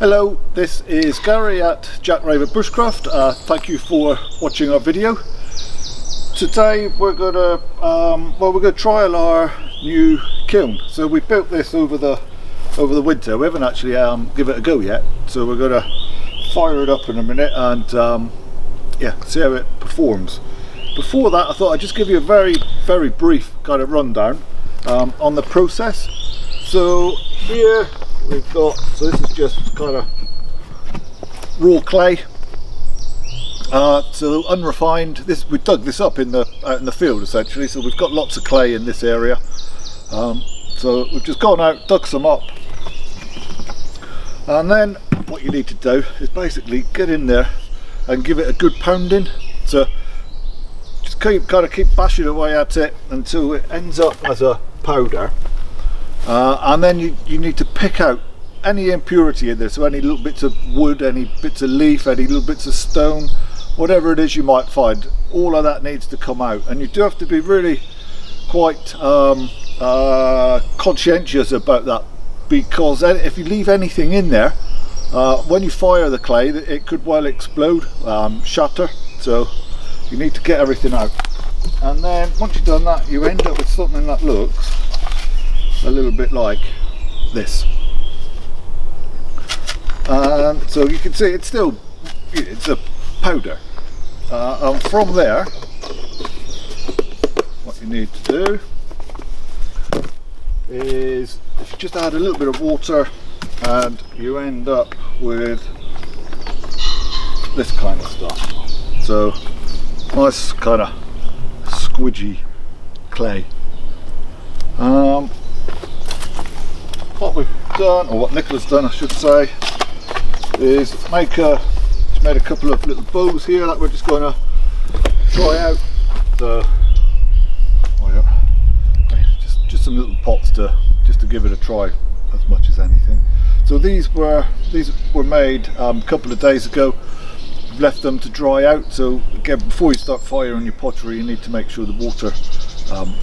Hello, this is Gary at Jack Raver Bushcraft. Thank you for watching our video. Today we're gonna trial our new kiln. So we built this over the winter. We haven't actually give it a go yet. So we're gonna fire it up in a minute and yeah, see how it performs. Before that, I thought I'd just give you a very brief kind of rundown on the process. So here we've got, so this is just kind of raw clay, so unrefined. This, we dug this up in the field essentially, so we've got lots of clay in this area. So we've just gone out, dug some up, and then what you need to do is basically get in there and give it a good pounding. So just keep bashing away at it until it ends up as a powder. And then you need to pick out any impurity in there, so any little bits of wood, any bits of leaf, any little bits of stone, whatever it is you might find, all of that needs to come out. And you do have to be really quite conscientious about that, because if you leave anything in there, when you fire the clay, it could well explode, shatter, so you need to get everything out. And then once you've done that, you end up with something that looks a little bit like this. And so you can see it's a powder. And from there, what you need to do is if you just add a little bit of water, and you end up with this kind of stuff. So nice kind of squidgy clay. What we've done, or what Nicola's done I should say, is made a couple of little bowls here that we're just going to try out. So just some little pots just to give it a try as much as anything. So these were made a couple of days ago. We've left them to dry out. So again, before you start firing your pottery, you need to make sure the water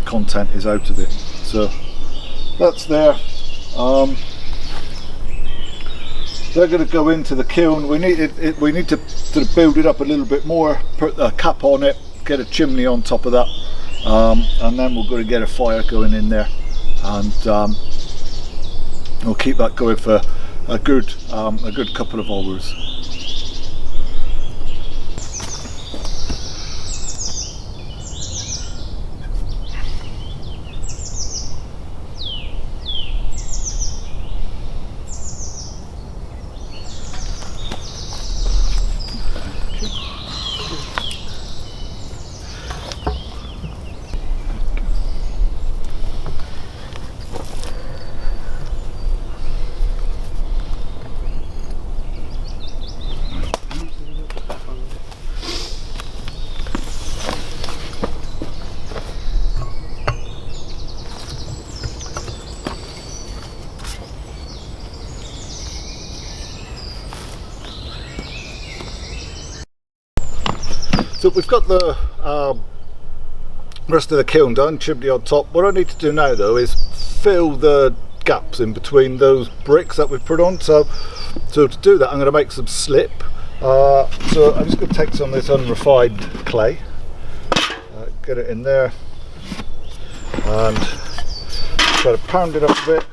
content is out of it. So that's there. They're going to go into the kiln. We need to sort of build it up a little bit more, put a cap on it, get a chimney on top of that, and then we're going to get a fire going in there, and we'll keep that going for a good couple of hours. So we've got the rest of the kiln done, chimney on top. What I need to do now though is fill the gaps in between those bricks that we've put on. So to do that, I'm going to make some slip. So I'm just going to take some of this unrefined clay, get it in there, and try to pound it up a bit.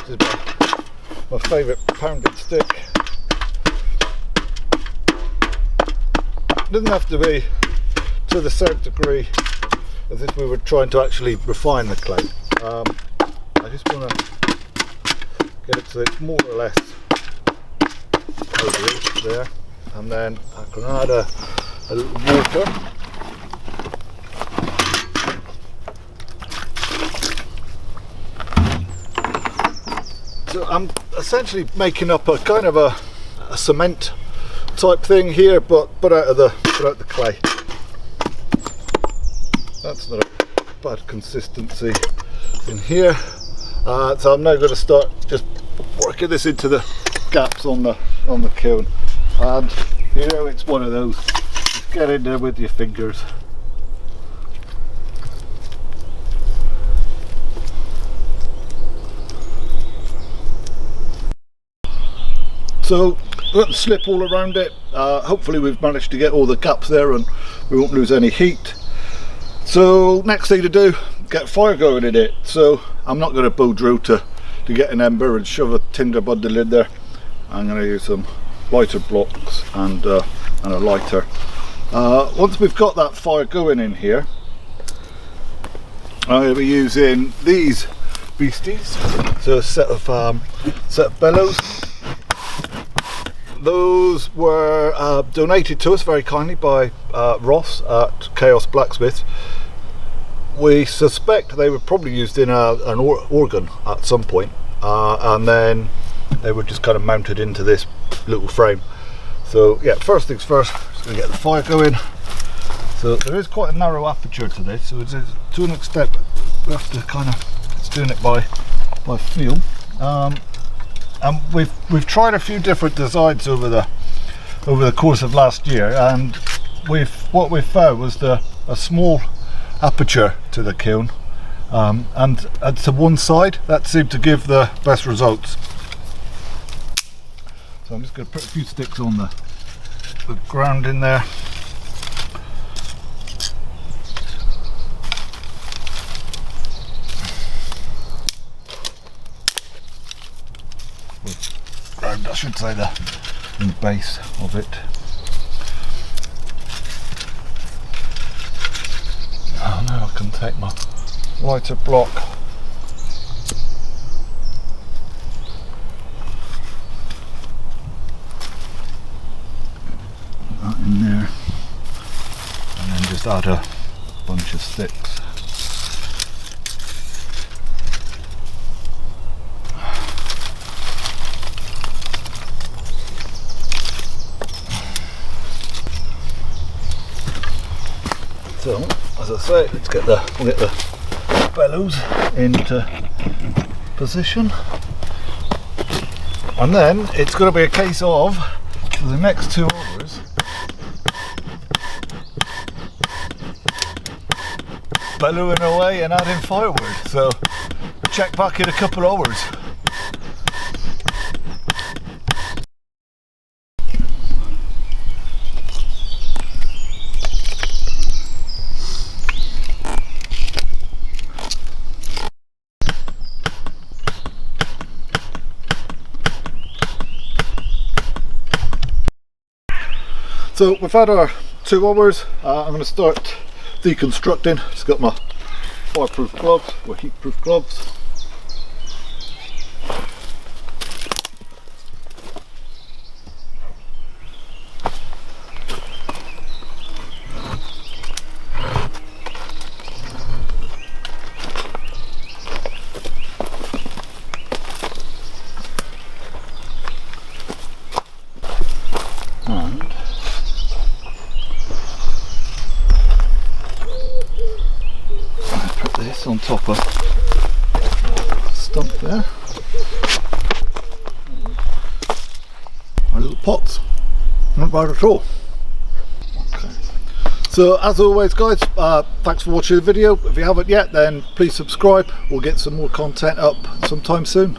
This is my favourite pounding stick. It doesn't have to be to the same degree as if we were trying to actually refine the clay. I just want to get it so it's more or less over there, and then I can add a little water. So I'm essentially making up a kind of a cement type thing here, but out of the clay. That's not a bad consistency in here. So I'm now going to start just working this into the gaps on the kiln, and you know, it's one of those, just get in there with your fingers. So we've got the slip all around it. Hopefully we've managed to get all the gaps there and we won't lose any heat. So next thing to do, get fire going in it. So I'm not going to bow drill to get an ember and shove a tinder bundle in there. I'm going to use some lighter blocks and a lighter. Once we've got that fire going in here, I'm going to be using these beasties. So a set of bellows. Those were donated to us very kindly by Ross at Chaos Blacksmith. We suspect they were probably used in an organ at some point, and then they were just kind of mounted into this little frame. So yeah, first things first, just going to get the fire going. So there is quite a narrow aperture to this, so it's, to an extent we have to kind of, it's doing it by feel. And we've tried a few different designs over the course of last year, and what we've found was a small aperture to the kiln, and to one side that seemed to give the best results. So I'm just going to put a few sticks on the ground in there. Ground, I should say, in the base of it. Oh, now I can take my lighter block. Put that in there, and then just add a bunch of sticks. So, as I say, we'll get the bellows into position, and then it's going to be a case of, for the next 2 hours, bellowing away and adding firewood. So check back in a couple of hours. So we've had our 2 hours. I'm going to start deconstructing. Just got my fireproof gloves, or heatproof gloves. On top of stump there, our little pots, not bad at all. Okay. So as always guys, thanks for watching the video. If you haven't yet, then please subscribe. We'll get some more content up sometime soon.